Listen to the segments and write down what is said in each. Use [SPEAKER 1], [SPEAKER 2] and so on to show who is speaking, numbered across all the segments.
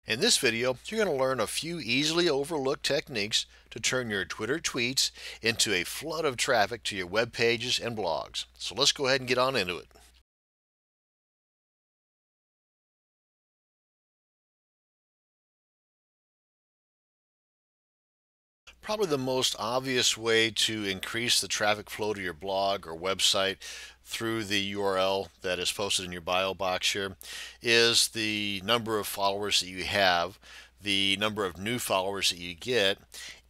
[SPEAKER 1] In this video, you're going to learn a few easily overlooked techniques to turn your Twitter tweets into a flood of traffic to your web pages and blogs. So let's go ahead and get on into it. Probably the most obvious way to increase the traffic flow to your blog or website through the URL that is posted in your bio box here is the number of followers that you have, the number of new followers that you get,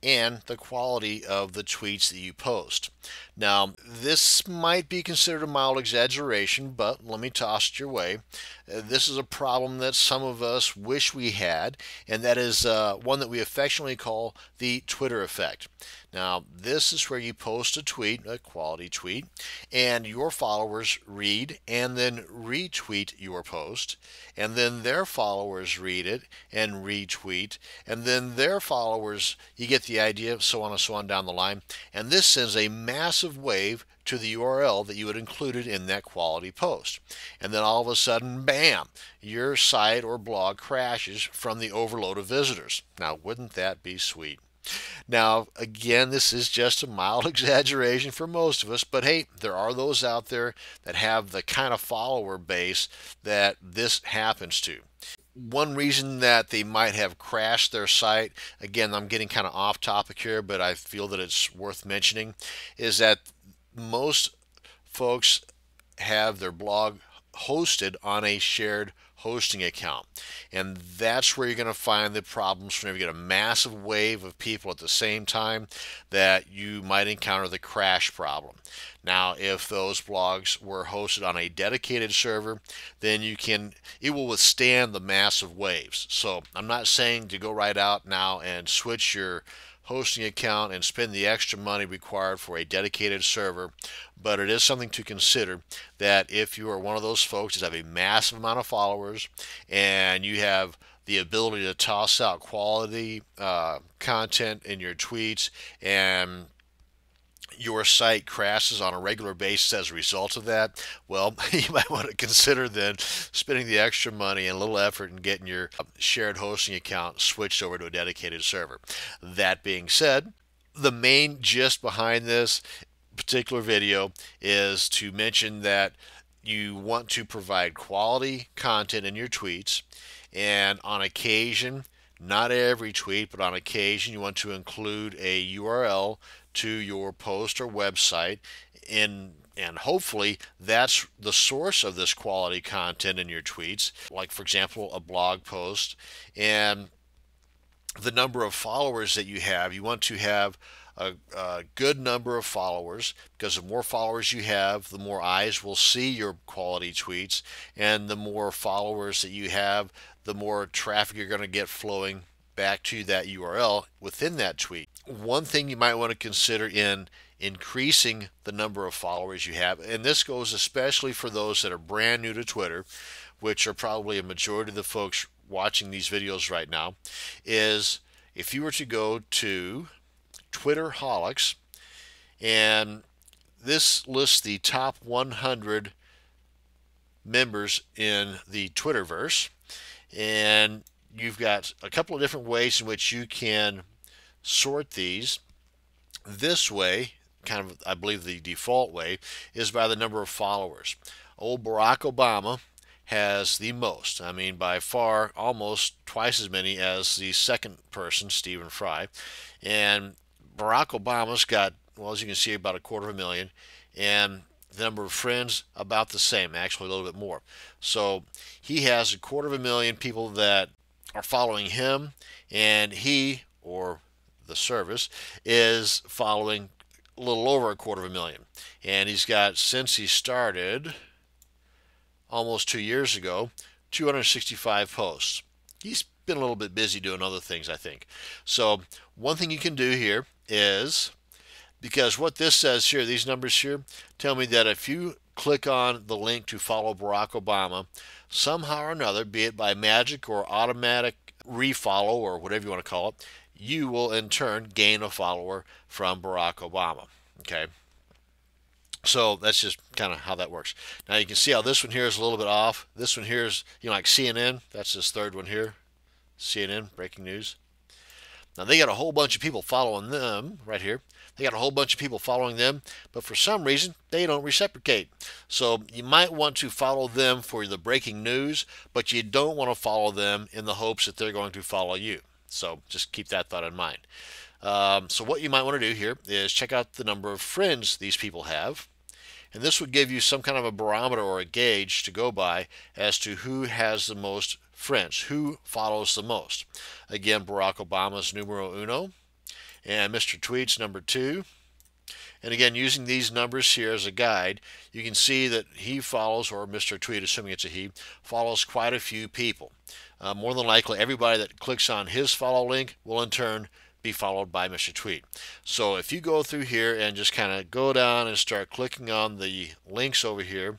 [SPEAKER 1] and the quality of the tweets that you post. Now, this might be considered a mild exaggeration, but let me toss it your way. This is a problem that some of us wish we had, and that is one that we affectionately call the Twitter effect. Now, this is where you post a tweet, a quality tweet, and your followers read and then retweet your post, and then their followers read it and retweet, and then their followers, you get the idea, so on and so on down the line, and this sends a massive wave to the URL that you had included in that quality post. And then all of a sudden, bam, your site or blog crashes from the overload of visitors. Now, wouldn't that be sweet? Now, again, this is just a mild exaggeration for most of us, but hey, there are those out there that have the kind of follower base that this happens to. One reason that they might have crashed their site, again, I'm getting kind of off topic here, but I feel that it's worth mentioning, is that most folks have their blog hosted on a shared hosting account, and that's where you're going to find the problems whenever you get a massive wave of people at the same time, that you might encounter the crash problem. Now, if those blogs were hosted on a dedicated server, then it will withstand the massive waves. So I'm not saying to go right out now and switch your hosting account and spend the extra money required for a dedicated server, but it is something to consider that if you are one of those folks that have a massive amount of followers and you have the ability to toss out quality content in your tweets, and your site crashes on a regular basis as a result of that, well, you might want to consider then spending the extra money and a little effort in getting your shared hosting account switched over to a dedicated server. That being said, the main gist behind this particular video is to mention that you want to provide quality content in your tweets, and on occasion, not every tweet, but on occasion, you want to include a URL to your post or website, and hopefully that's the source of this quality content in your tweets, like for example a blog post. And the number of followers that you want to have a good number of followers, because the more followers you have, the more eyes will see your quality tweets, and the more followers that you have, the more traffic you're going to get flowing back to that URL within that tweet. One thing you might want to consider in increasing the number of followers you have, and this goes especially for those that are brand new to Twitter, which are probably a majority of the folks watching these videos right now, is if you were to go to Twitterholics, and this lists the top 100 members in the Twitterverse, and you've got a couple of different ways in which you can sort these. This way, kind of, I believe the default way, is by the number of followers. Old Barack Obama has the most. I mean, by far, almost twice as many as the second person, Stephen Fry. And Barack Obama's got, well, as you can see, about 250,000, and the number of friends about the same, actually a little bit more. So he has 250,000 people that are following him, and he, or the service, is following a little over 250,000. And he's got, since he started almost 2 years ago, 265 posts. He's been a little bit busy doing other things, I think. So one thing you can do here is, because what this says here, these numbers here, tell me that if you click on the link to follow Barack Obama, somehow or another, be it by magic or automatic refollow or whatever you want to call it, you will in turn gain a follower from Barack Obama. Okay? So that's just kind of how that works. Now you can see how this one here is a little bit off. This one here is, like CNN. That's this third one here. CNN, breaking news. Now they got a whole bunch of people following them right here. They got a whole bunch of people following them, but for some reason they don't reciprocate. So you might want to follow them for the breaking news, but you don't want to follow them in the hopes that they're going to follow you. So just keep that thought in mind. So what you might want to do here is check out the number of friends these people have. And this would give you some kind of a barometer or a gauge to go by as to who has the most friends, who follows the most. Again, Barack Obama's numero uno, and Mr. Tweet's number 2. And again, using these numbers here as a guide, you can see that he follows, or Mr. Tweet, assuming it's a he, follows quite a few people. More than likely, everybody that clicks on his follow link will in turn be followed by Mr. Tweet. So if you go through here and just kind of go down and start clicking on the links over here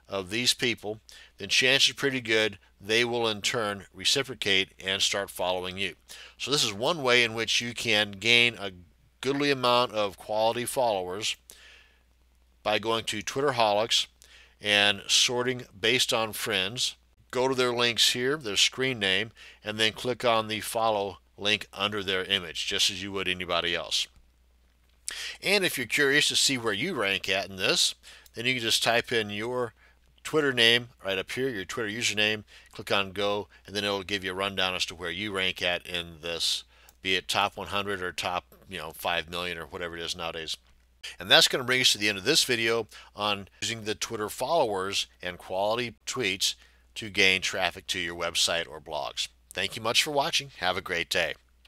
[SPEAKER 1] of these people, then chances are pretty good they will in turn reciprocate and start following you. So this is one way in which you can gain a goodly amount of quality followers by going to Twitterholics and sorting based on friends. Go to their links here, their screen name, and then click on the follow link under their image, just as you would anybody else. And if you're curious to see where you rank at in this, then you can just type in your Twitter name right up here, your Twitter username, click on go, and then it'll give you a rundown as to where you rank at in this, be it top 100 or top 5 million or whatever it is nowadays. And that's going to bring us to the end of this video on using the Twitter followers and quality tweets to gain traffic to your website or blogs. Thank you much for watching. Have a great day.